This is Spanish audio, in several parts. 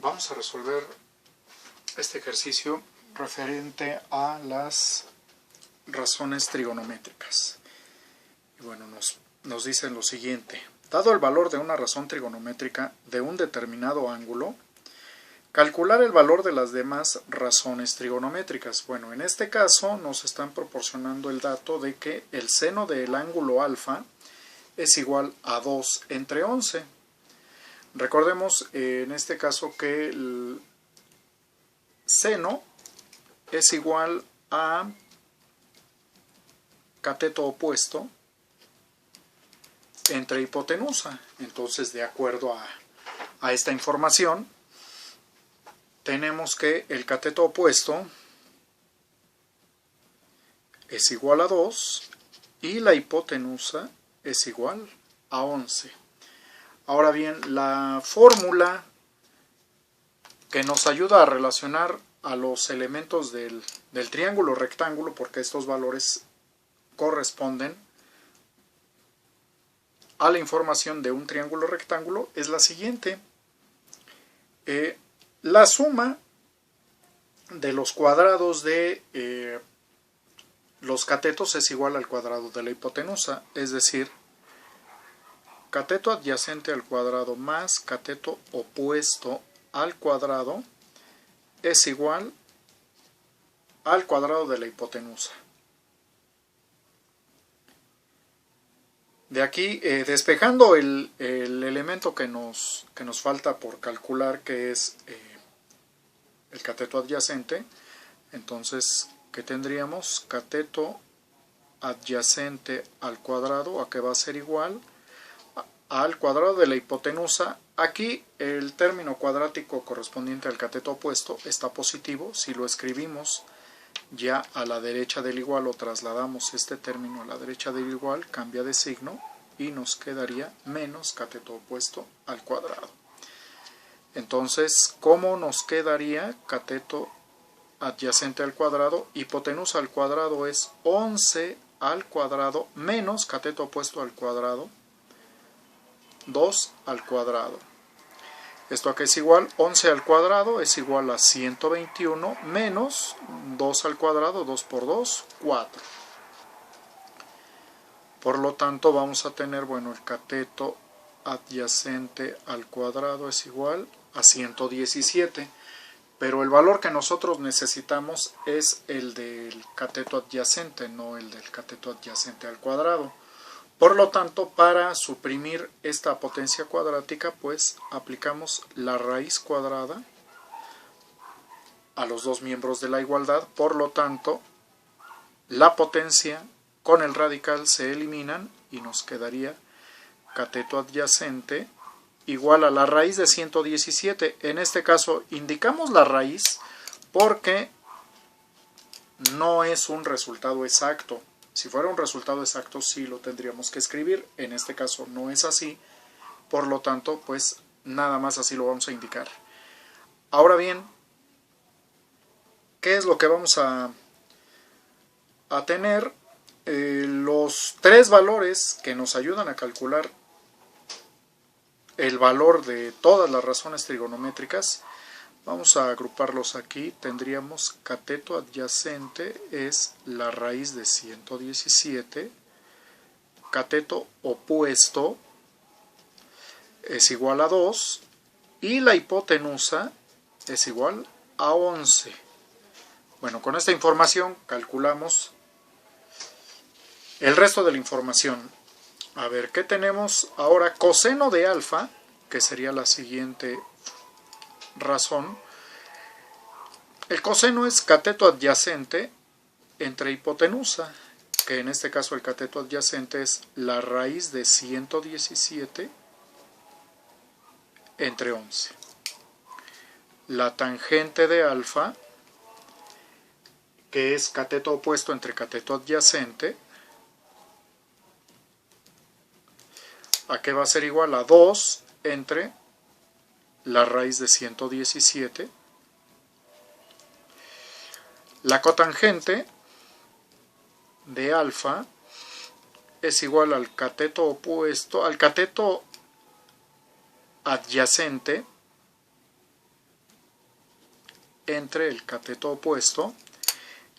Vamos a resolver este ejercicio referente a las razones trigonométricas. Y bueno, nos dicen lo siguiente. Dado el valor de una razón trigonométrica de un determinado ángulo, calcular el valor de las demás razones trigonométricas. Bueno, en este caso nos están proporcionando el dato de que el seno del ángulo alfa es igual a 2 entre 11. Recordemos en este caso que el seno es igual a cateto opuesto entre hipotenusa. Entonces, de acuerdo a esta información, tenemos que el cateto opuesto es igual a 2 y la hipotenusa es igual a 11. Ahora bien, la fórmula que nos ayuda a relacionar a los elementos del triángulo rectángulo, porque estos valores corresponden a la información de un triángulo rectángulo, es la siguiente. La suma de los cuadrados de los catetos es igual al cuadrado de la hipotenusa, es decir, cateto adyacente al cuadrado más cateto opuesto al cuadrado es igual al cuadrado de la hipotenusa. De aquí, despejando el elemento que nos falta por calcular, que es el cateto adyacente, entonces, ¿qué tendríamos? Cateto adyacente al cuadrado, ¿a qué va a ser igual? Al cuadrado de la hipotenusa. Aquí el término cuadrático correspondiente al cateto opuesto está positivo. Si lo escribimos ya a la derecha del igual o trasladamos este término a la derecha del igual, cambia de signo y nos quedaría menos cateto opuesto al cuadrado. Entonces, ¿cómo nos quedaría cateto adyacente al cuadrado? Hipotenusa al cuadrado es 11 al cuadrado menos cateto opuesto al cuadrado, 2 al cuadrado. ¿Esto a qué es igual? 11 al cuadrado es igual a 121 menos 2 al cuadrado, 2 por 2, 4. Por lo tanto, vamos a tener, bueno, el cateto adyacente al cuadrado es igual a 117. Pero el valor que nosotros necesitamos es el del cateto adyacente, no el del cateto adyacente al cuadrado. Por lo tanto, para suprimir esta potencia cuadrática, pues aplicamos la raíz cuadrada a los dos miembros de la igualdad. Por lo tanto, la potencia con el radical se eliminan y nos quedaría cateto adyacente igual a la raíz de 117. En este caso, indicamos la raíz porque no es un resultado exacto. Si fuera un resultado exacto, sí lo tendríamos que escribir. En este caso no es así. Por lo tanto, pues nada más así lo vamos a indicar. Ahora bien, ¿qué es lo que vamos a tener? Los tres valores que nos ayudan a calcular el valor de todas las razones trigonométricas. Vamos a agruparlos aquí. Tendríamos cateto adyacente es la raíz de 117. Cateto opuesto es igual a 2. Y la hipotenusa es igual a 11. Bueno, con esta información calculamos el resto de la información. A ver, ¿qué tenemos ahora? Coseno de alfa, que sería la siguiente razón. El coseno es cateto adyacente entre hipotenusa, que en este caso el cateto adyacente es la raíz de 117 entre 11. La tangente de alfa, que es cateto opuesto entre cateto adyacente, ¿a qué va a ser igual? A 2 entre la raíz de 117. La cotangente de alfa es igual al cateto opuesto, al cateto adyacente entre el cateto opuesto.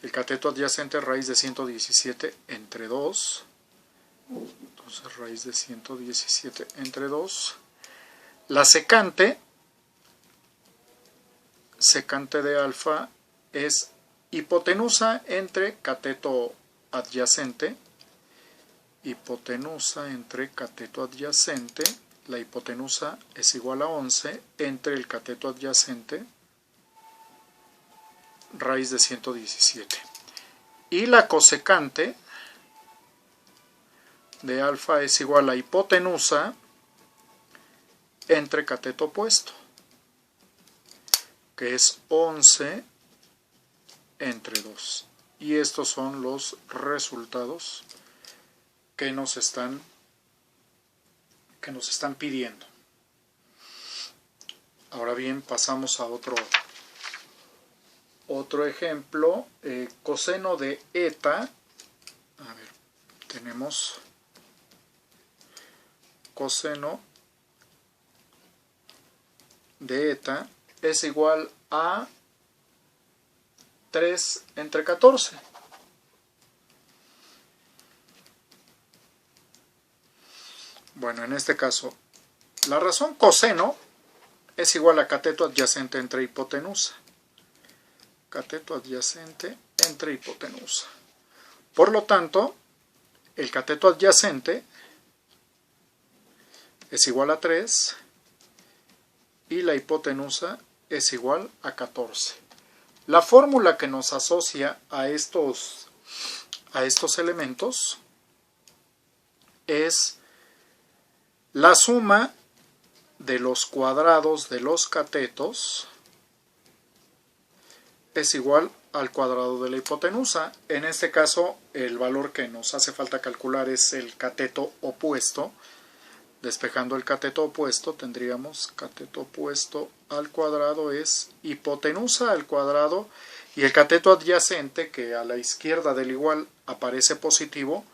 El cateto adyacente es raíz de 117 entre 2. Entonces raíz de 117 entre 2. La secante de alfa es hipotenusa entre cateto adyacente. Hipotenusa entre cateto adyacente. La hipotenusa es igual a 11 entre el cateto adyacente, raíz de 117. Y la cosecante de alfa es igual a hipotenusa entre cateto opuesto, que es 11 entre 2. Y estos son los resultados que nos están pidiendo. Ahora bien, pasamos a otro ejemplo. Coseno de eta. A ver, tenemos coseno de eta es igual a 3 entre 14. Bueno, en este caso, la razón coseno es igual a cateto adyacente entre hipotenusa. Cateto adyacente entre hipotenusa. Por lo tanto, el cateto adyacente es igual a 3 y la hipotenusa es igual a 14. La fórmula que nos asocia a estos elementos es la suma de los cuadrados de los catetos es igual al cuadrado de la hipotenusa. En este caso, el valor que nos hace falta calcular es el cateto opuesto. Despejando el cateto opuesto, tendríamos cateto opuesto al cuadrado es hipotenusa al cuadrado, y el cateto adyacente, que a la izquierda del igual aparece positivo,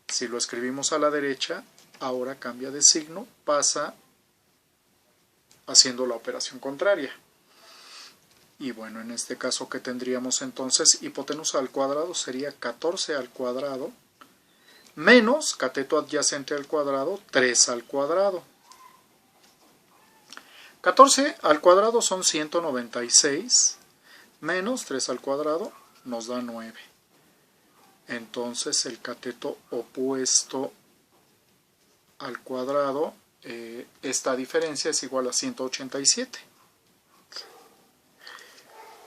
si lo escribimos a la derecha, ahora cambia de signo, pasa haciendo la operación contraria. Y bueno, en este caso, ¿qué tendríamos entonces? Hipotenusa al cuadrado sería 14 al cuadrado menos cateto adyacente al cuadrado, 3 al cuadrado. 14 al cuadrado son 196, menos 3 al cuadrado nos da 9. Entonces el cateto opuesto al cuadrado, esta diferencia es igual a 187.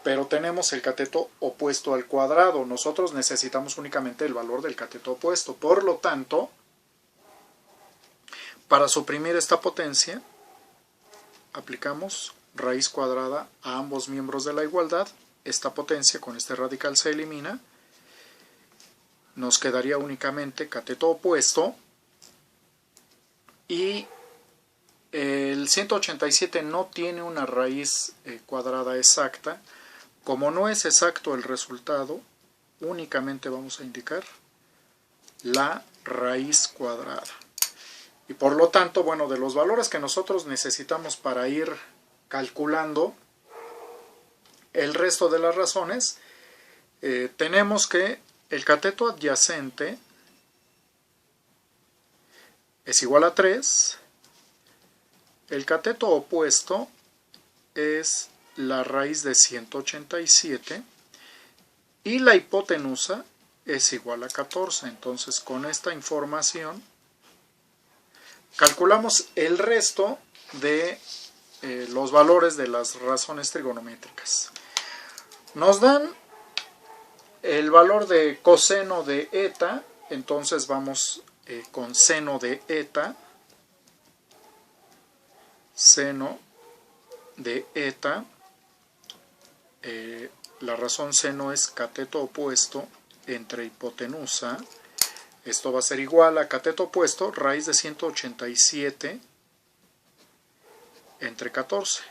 Pero tenemos el cateto opuesto al cuadrado. Nosotros necesitamos únicamente el valor del cateto opuesto. Por lo tanto, para suprimir esta potencia, aplicamos raíz cuadrada a ambos miembros de la igualdad. Esta potencia con este radical se elimina. Nos quedaría únicamente cateto opuesto. Y el 187 no tiene una raíz cuadrada exacta. Como no es exacto el resultado, únicamente vamos a indicar la raíz cuadrada. Y por lo tanto, bueno, de los valores que nosotros necesitamos para ir calculando el resto de las razones, tenemos que el cateto adyacente es igual a 3, el cateto opuesto es la raíz de 187 y la hipotenusa es igual a 14. Entonces, con esta información calculamos el resto de los valores de las razones trigonométricas. Nos dan el valor de coseno de eta, entonces vamos con seno de eta. Seno de eta. La razón seno es cateto opuesto entre hipotenusa. Esto va a ser igual a cateto opuesto, raíz de 187 entre 14.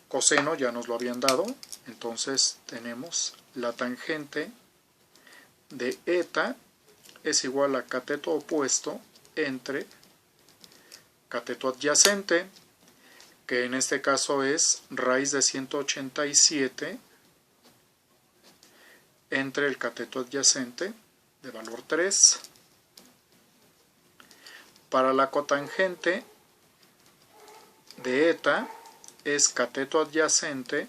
Coseno ya nos lo habían dado, entonces tenemos la tangente de eta es igual a cateto opuesto entre cateto adyacente. que en este caso es raíz de 187 entre el cateto adyacente de valor 3. Para la cotangente de eta es cateto adyacente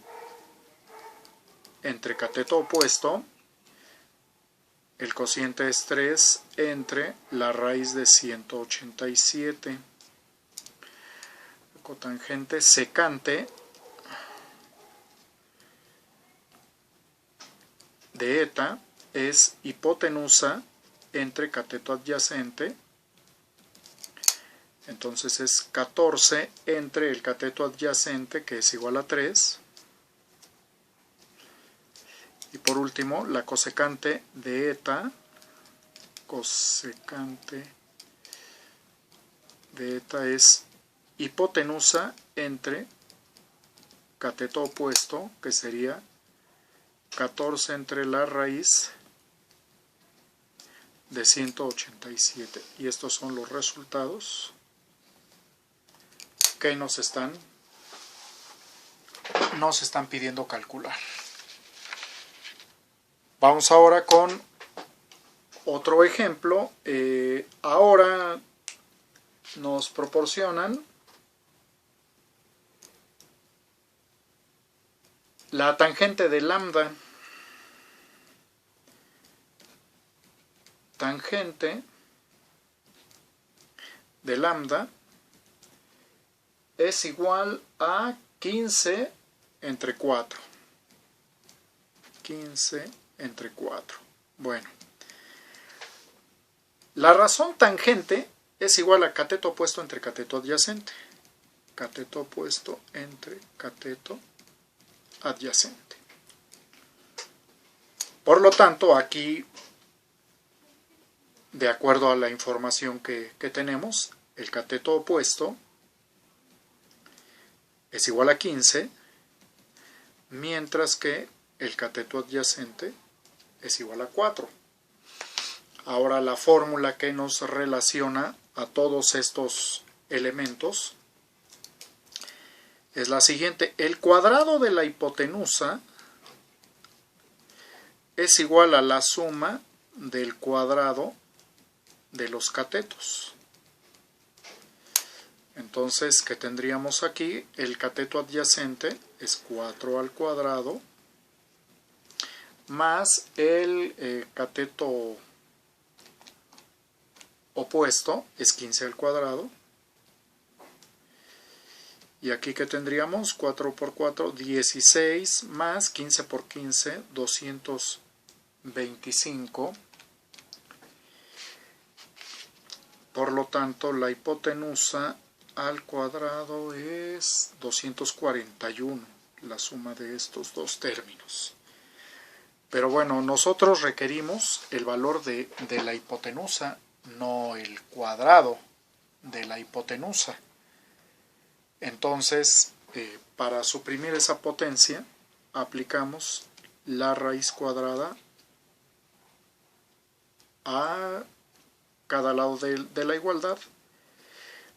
entre cateto opuesto, el cociente es 3 entre la raíz de 187. Cotangente secante de eta es hipotenusa entre cateto adyacente, entonces es 14 entre el cateto adyacente, que es igual a 3. Y por último, la cosecante de eta, es hipotenusa entre cateto opuesto, que sería 14 entre la raíz de 187. Y estos son los resultados que nos están pidiendo calcular. Vamos ahora con otro ejemplo. Ahora nos proporcionan la tangente de lambda. Tangente de lambda es igual a 15 entre 4. 15 entre 4. Bueno, la razón tangente es igual a cateto opuesto entre cateto adyacente. Cateto opuesto entre cateto adyacente. Por lo tanto, aquí, de acuerdo a la información que tenemos, el cateto opuesto es igual a 15, mientras que el cateto adyacente es igual a 4. Ahora la fórmula que nos relaciona a todos estos elementos es la siguiente. El cuadrado de la hipotenusa es igual a la suma del cuadrado de los catetos. Entonces, ¿qué tendríamos aquí? El cateto adyacente es 4 al cuadrado más el cateto opuesto es 15 al cuadrado. Y aquí que tendríamos 4 por 4, 16 más 15 por 15, 225. Por lo tanto, la hipotenusa al cuadrado es 241, la suma de estos dos términos. Pero bueno, nosotros requerimos el valor de la hipotenusa, no el cuadrado de la hipotenusa. Entonces, para suprimir esa potencia, aplicamos la raíz cuadrada a cada lado de la igualdad.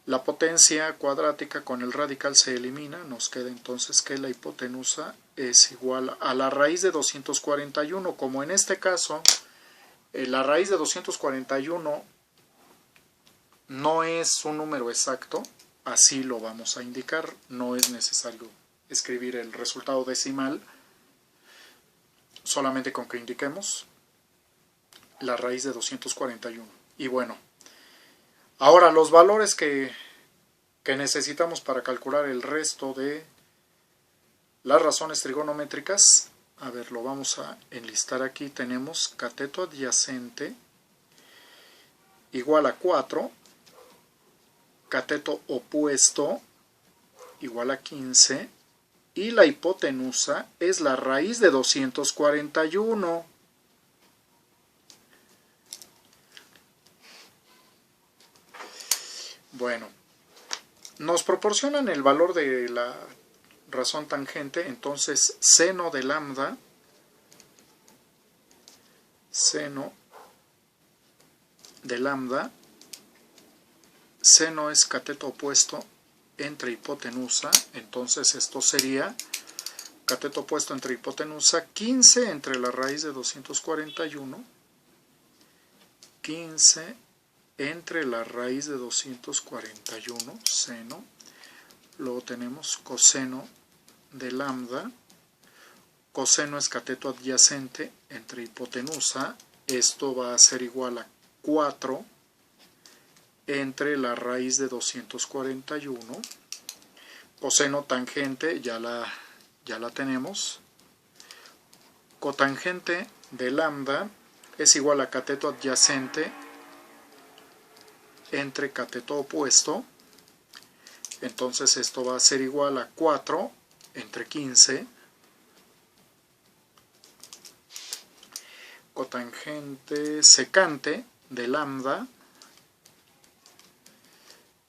La potencia cuadrática con el radical se elimina, nos queda entonces que la hipotenusa es igual a la raíz de 241, como en este caso la raíz de 241 no es un número exacto, así lo vamos a indicar, no es necesario escribir el resultado decimal, solamente con que indiquemos la raíz de 241. Y bueno, ahora los valores que necesitamos para calcular el resto de las razones trigonométricas, a ver, lo vamos a enlistar aquí. Tenemos cateto adyacente igual a 4, cateto opuesto igual a 15 y la hipotenusa es la raíz de 241. Bueno, nos proporcionan el valor de la razón tangente, entonces seno de lambda, seno es cateto opuesto entre hipotenusa, entonces esto sería cateto opuesto entre hipotenusa, 15 entre la raíz de 241, 15 entre la raíz de 241, seno, luego tenemos coseno de lambda, coseno es cateto adyacente entre hipotenusa, esto va a ser igual a 4 entre la raíz de 241, coseno tangente, ya la tenemos, cotangente de lambda es igual a cateto adyacente entre cateto opuesto, entonces esto va a ser igual a 4 entre 15, cotangente secante de lambda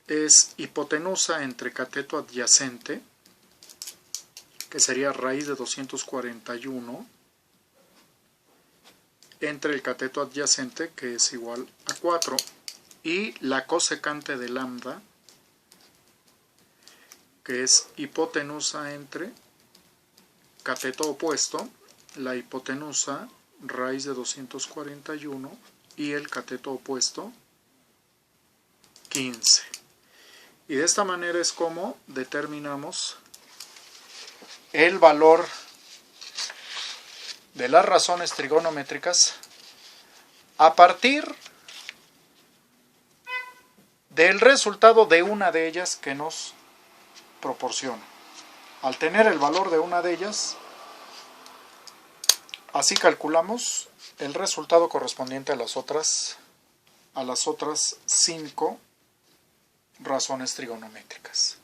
es hipotenusa entre cateto adyacente, que sería raíz de 241, entre el cateto adyacente, que es igual a 4, y la cosecante de lambda, que es hipotenusa entre cateto opuesto, la hipotenusa, raíz de 241, y el cateto opuesto, 15. Y de esta manera es como determinamos el valor de las razones trigonométricas a partir del resultado de una de ellas que nos proporciona. Al tener el valor de una de ellas, así calculamos el resultado correspondiente a las otras 5 razones trigonométricas.